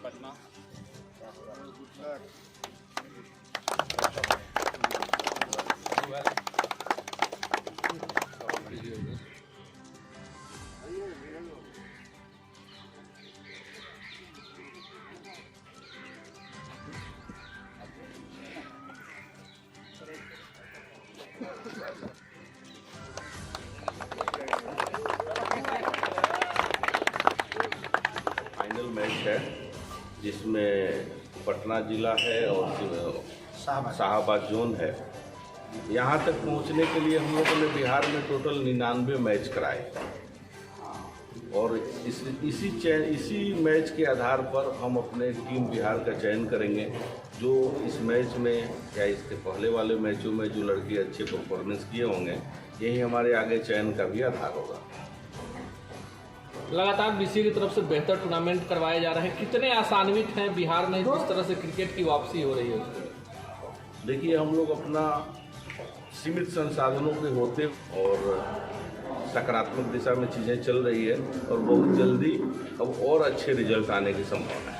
Patna. Final match है जिसमें पटना जिला है और शाहाबाद जोन है। यहाँ तक पहुँचने के लिए हम लोगों ने बिहार में टोटल 99 मैच कराए और इसी मैच के आधार पर हम अपने टीम बिहार का चयन करेंगे। जो इस मैच में या इसके पहले वाले मैचों में जो लड़के अच्छे परफॉर्मेंस किए होंगे, यही हमारे आगे चयन का भी आधार होगा। लगातार बीसीए की तरफ से बेहतर टूर्नामेंट करवाए जा रहे हैं, कितने आसान्वित हैं बिहार में जिस तरह से क्रिकेट की वापसी हो रही है उसको? देखिए, हम लोग अपना सीमित संसाधनों के होते और सकारात्मक दिशा में चीज़ें चल रही है और बहुत जल्दी अब और अच्छे रिजल्ट आने की संभावना है।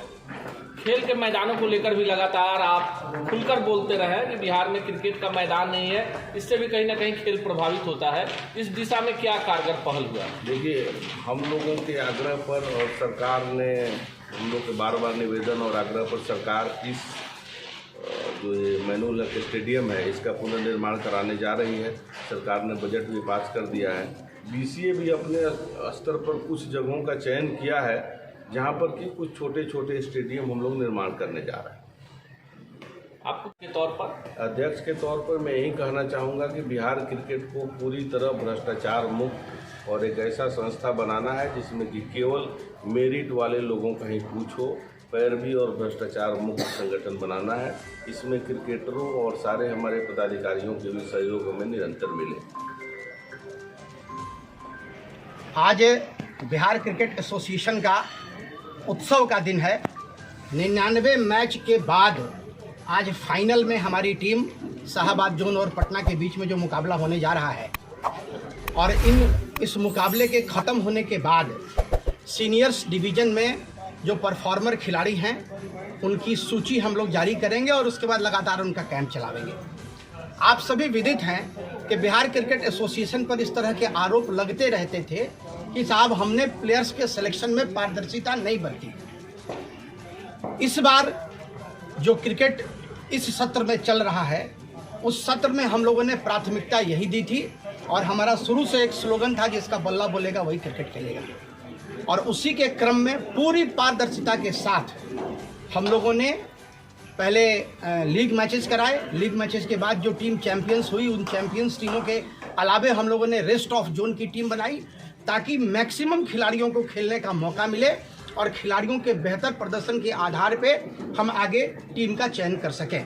खेल के मैदानों को लेकर भी लगातार आप खुलकर बोलते रहे कि बिहार में क्रिकेट का मैदान नहीं है, इससे भी कहीं ना कहीं खेल प्रभावित होता है। इस दिशा में क्या कारगर पहल हुआ? देखिए, हम लोगों के आग्रह पर और सरकार ने हम लोग के बार बार निवेदन और आग्रह पर सरकार इस जो ये मैनुअल स्टेडियम है इसका पुनर्निर्माण कराने जा रही है। सरकार ने बजट भी पास कर दिया है। बीसीए भी अपने स्तर पर कुछ जगहों का चयन किया है जहां पर कि कुछ छोटे छोटे स्टेडियम हम लोग निर्माण करने जा रहे हैं। आपको के तौर पर अध्यक्ष के तौर पर मैं यही कहना चाहूँगा कि बिहार क्रिकेट को पूरी तरह भ्रष्टाचार मुक्त और एक ऐसा संस्था बनाना है जिसमें कि केवल मेरिट वाले लोगों का ही पूछ हो, पैरवी और भ्रष्टाचार मुक्त संगठन बनाना है। इसमें क्रिकेटरों और सारे हमारे पदाधिकारियों के भी सहयोग हमें निरंतर मिले। आज बिहार क्रिकेट एसोसिएशन का उत्सव का दिन है। 99 मैच के बाद आज फाइनल में हमारी टीम शाहाबाद जोन और पटना के बीच में जो मुकाबला होने जा रहा है और इस मुकाबले के ख़त्म होने के बाद सीनियर्स डिवीज़न में जो परफॉर्मर खिलाड़ी हैं उनकी सूची हम लोग जारी करेंगे और उसके बाद लगातार उनका कैंप चलावेंगे। आप सभी विदित हैं कि बिहार क्रिकेट एसोसिएशन पर इस तरह के आरोप लगते रहते थे कि साहब हमने प्लेयर्स के सिलेक्शन में पारदर्शिता नहीं बरती। इस बार जो क्रिकेट इस सत्र में चल रहा है उस सत्र में हम लोगों ने प्राथमिकता यही दी थी और हमारा शुरू से एक स्लोगन था जिसका बल्ला बोलेगा वही क्रिकेट खेलेगा, और उसी के क्रम में पूरी पारदर्शिता के साथ हम लोगों ने पहले लीग मैचेस कराए। लीग मैचेस के बाद जो टीम चैंपियंस हुई उन चैंपियंस टीमों के अलावे हम लोगों ने रेस्ट ऑफ जोन की टीम बनाई ताकि मैक्सिमम खिलाड़ियों को खेलने का मौका मिले और खिलाड़ियों के बेहतर प्रदर्शन के आधार पे हम आगे टीम का चयन कर सकें।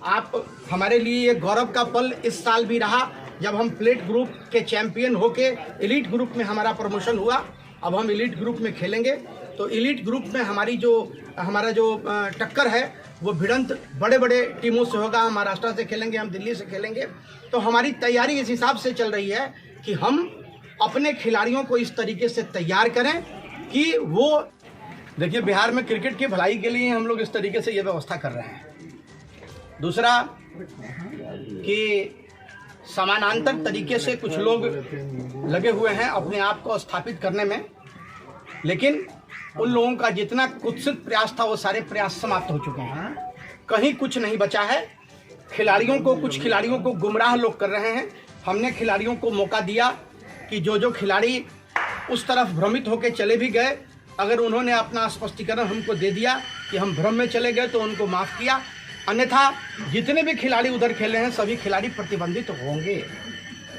आप हमारे लिए ये गौरव का पल इस साल भी रहा जब हम प्लेट ग्रुप के चैंपियन होके एलीट ग्रुप में हमारा प्रमोशन हुआ। अब हम एलीट ग्रुप में खेलेंगे तो एलीट ग्रुप में हमारा जो टक्कर है वो भिड़ंत बड़े बड़े टीमों से होगा। हम महाराष्ट्र से खेलेंगे, हम दिल्ली से खेलेंगे। तो हमारी तैयारी इस हिसाब से चल रही है कि हम अपने खिलाड़ियों को इस तरीके से तैयार करें कि वो देखिए, बिहार में क्रिकेट की भलाई के लिए हम लोग इस तरीके से ये व्यवस्था कर रहे हैं। दूसरा कि समानांतर तरीके से कुछ लोग लगे हुए हैं अपने आप को स्थापित करने में, लेकिन उन लोगों का जितना कुत्सित प्रयास था वो सारे प्रयास समाप्त हो चुके हैं। कहीं कुछ नहीं बचा है। कुछ खिलाड़ियों को गुमराह लोग कर रहे हैं। हमने खिलाड़ियों को मौका दिया कि जो खिलाड़ी उस तरफ भ्रमित होकर चले भी गए, अगर उन्होंने अपना स्पष्टीकरण हमको दे दिया कि हम भ्रम में चले गए तो उनको माफ़ किया। अन्यथा जितने भी खिलाड़ी उधर खेले हैं सभी खिलाड़ी प्रतिबंधित होंगे।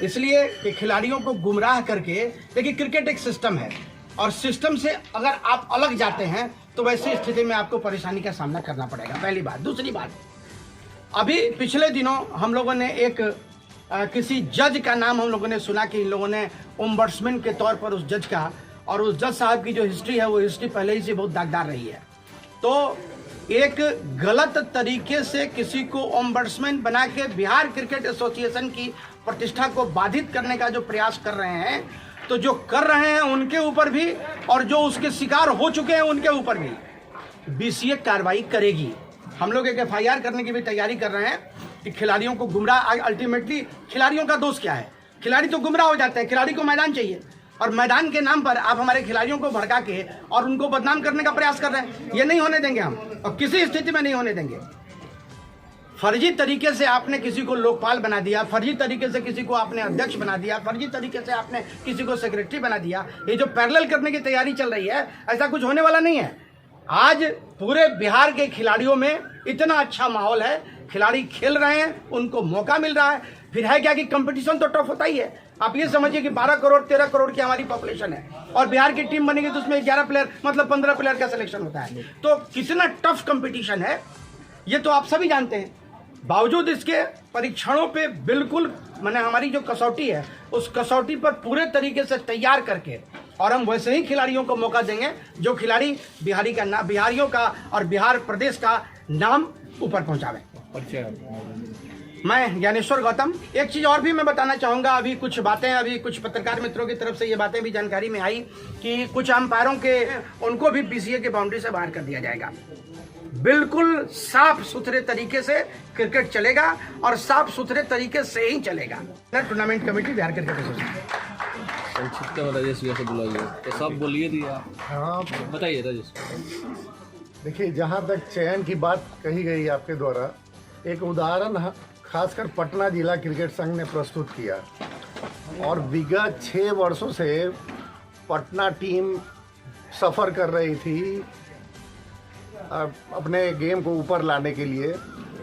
इसलिए कि खिलाड़ियों को गुमराह करके, देखिए क्रिकेट एक सिस्टम है और सिस्टम से अगर आप अलग जाते हैं तो वैसी स्थिति में आपको परेशानी का सामना करना पड़ेगा, पहली बात। दूसरी बात, अभी पिछले दिनों हम लोगों ने एक किसी जज का नाम हम लोगों ने सुना कि इन लोगों ने ओम्बड्समैन के तौर पर उस जज का, और उस जज साहब की जो हिस्ट्री है वो हिस्ट्री पहले ही से बहुत दागदार रही है। तो एक गलत तरीके से किसी को ओम्बड्समैन बना के बिहार क्रिकेट एसोसिएशन की प्रतिष्ठा को बाधित करने का जो प्रयास कर रहे हैं, तो जो कर रहे हैं उनके ऊपर भी और जो उसके शिकार हो चुके हैं उनके ऊपर भी बीसीए कार्रवाई करेगी। हम लोग एक एफआईआर करने की भी तैयारी कर रहे हैं कि खिलाड़ियों को गुमराह, अल्टीमेटली खिलाड़ियों का दोष क्या है? खिलाड़ी तो गुमराह हो जाते हैं, खिलाड़ी को मैदान चाहिए और मैदान के नाम पर आप हमारे खिलाड़ियों को भड़का के और उनको बदनाम करने का प्रयास कर रहे हैं। ये नहीं होने देंगे हम, और किसी स्थिति में नहीं होने देंगे। फर्जी तरीके से आपने किसी को लोकपाल बना दिया, फर्जी तरीके से किसी को आपने अध्यक्ष बना दिया, फर्जी तरीके से आपने किसी को सेक्रेटरी बना दिया। ये जो पैरेलल करने की तैयारी चल रही है, ऐसा कुछ होने वाला नहीं है। आज पूरे बिहार के खिलाड़ियों में इतना अच्छा माहौल है, खिलाड़ी खेल रहे हैं, उनको मौका मिल रहा है। फिर है क्या कि कंपटीशन तो टफ होता ही है। आप ये समझिए कि 12 करोड़ 13 करोड़ की हमारी पॉपुलेशन है और बिहार की टीम बनेगी तो उसमें 11 प्लेयर मतलब 15 प्लेयर का सिलेक्शन होता है। तो कितना टफ कंपटीशन है ये तो आप सभी जानते हैं। बावजूद इसके परीक्षणों पे बिल्कुल मैंने हमारी जो कसौटी है उस कसौटी पर पूरे तरीके से तैयार करके और हम वैसे ही खिलाड़ियों को मौका देंगे जो खिलाड़ी बिहारियों का और बिहार प्रदेश का नाम ऊपर पहुंचावे। मैं ज्ञानेश्वर गौतम, एक चीज़ और भी मैं बताना चाहूँगा। अभी कुछ बातें, अभी कुछ पत्रकार मित्रों की तरफ से ये बातें भी जानकारी में आई कि कुछ अंपायरों के उनको भी बीसीए के बाउंड्री से बाहर कर दिया जाएगा। बिल्कुल साफ सुथरे तरीके से क्रिकेट चलेगा और साफ सुथरे तरीके से ही चलेगा। Tournament committee Bihar cricket association. संक्षिप्त में राजेश भैया से बुलाइए तो सब बोलिए दिया। हाँ बताइए राजेश। देखिए, जहाँ तक चयन की बात कही गई आपके द्वारा, एक उदाहरण खासकर पटना जिला क्रिकेट संघ ने प्रस्तुत किया और विगत 6 वर्षों से पटना टीम सफ़र कर रही थी अपने गेम को ऊपर लाने के लिए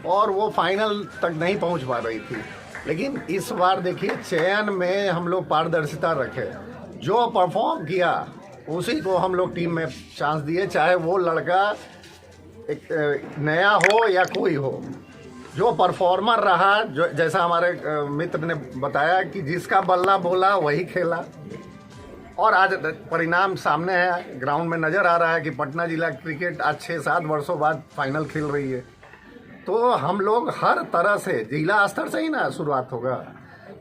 और वो फाइनल तक नहीं पहुंच पा रही थी। लेकिन इस बार देखिए, चयन में हम लोग पारदर्शिता रखे, जो परफॉर्म किया उसी को हम लोग टीम में चांस दिए, चाहे वो लड़का एक नया हो या कोई हो। जो परफॉर्मर रहा, जो जैसा हमारे मित्र ने बताया कि जिसका बल्ला बोला वही खेला और आज परिणाम सामने है, ग्राउंड में नज़र आ रहा है कि पटना जिला क्रिकेट आज 6-7 वर्षों बाद फाइनल खेल रही है। तो हम लोग हर तरह से जिला स्तर से ही ना शुरुआत होगा,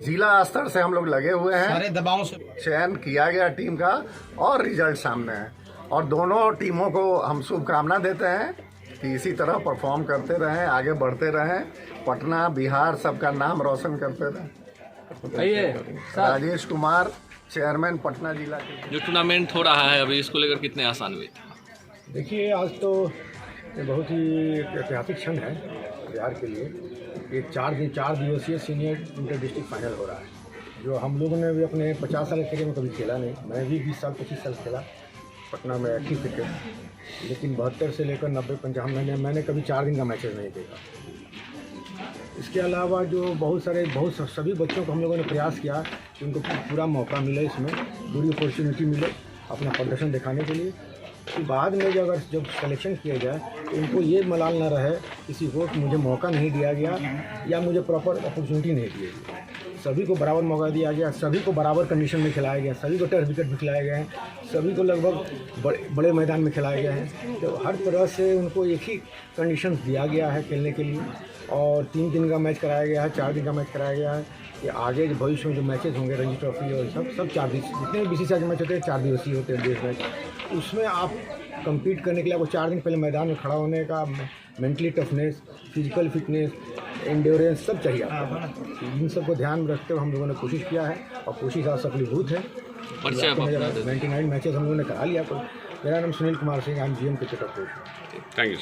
जिला स्तर से हम लोग लगे हुए हैं। सारे दबाव से चयन किया गया टीम का और रिजल्ट सामने है और दोनों टीमों को हम शुभकामना देते हैं कि इसी तरह परफॉर्म करते रहें, आगे बढ़ते रहें, पटना बिहार सबका नाम रोशन करते रहें। राजेश कुमार, चेयरमैन पटना जिला के। जो टूर्नामेंट हो रहा है अभी, इसको लेकर कितने आसान्वित? देखिए, आज तो ये बहुत ही ऐतिहासिक क्षण है बिहार के लिए। ये 4 दिवसीय सीनियर इंटर डिस्ट्रिक्ट फाइनल हो रहा है, जो हम लोगों ने भी अपने 50 साल के करियर में कभी खेला नहीं। मैं भी 20 साल 25 साल खेला पटना में एक्टिव क्रिकेट, लेकिन 72 से लेकर 90-95 मैंने कभी 4 दिन का मैचेस नहीं देखा। इसके अलावा जो सभी बच्चों को हम लोगों ने प्रयास किया कि उनको पूरा मौका मिले, इसमें पूरी अपॉर्चुनिटी मिले अपना प्रदर्शन दिखाने के लिए। कि बाद में जब सिलेक्शन किया जाए तो उनको ये मलाल ना रहे किसी को कि मुझे मौका नहीं दिया गया या मुझे प्रॉपर अपॉर्चुनिटी नहीं दी गई। सभी को बराबर मौका दिया गया, सभी को बराबर कंडीशन में खिलाया गया, सभी को टेस्ट विकेट भी खिलाए गए हैं, सभी को लगभग बड़े मैदान में खिलाए गए हैं। तो हर तरह से उनको एक ही कंडीशन दिया गया है खेलने के लिए और 3 दिन का मैच कराया गया है, 4 दिन का मैच कराया गया है कि आगे भविष्य में जो मैचेस होंगे रणजी ट्रॉफी और सब 4 दिन, जितने भी बीसीसीआई के मैच होते हैं 4 दिवसीय होते हैं देश मैच। उसमें आप कम्पीट करने के लिए आपको 4 दिन पहले मैदान में खड़ा होने का mentally toughness, physical fitness, endurance सब चाहिए आपको। इन सबको ध्यान में रखते हुए हम लोगों ने कोशिश किया है और कोशिश आज सफलीभूत है। 99 मैचेस हम लोगों ने करा लिया। तो मेरा नाम Sunil Kumar Singh, I am GM cricket operation. Thank you.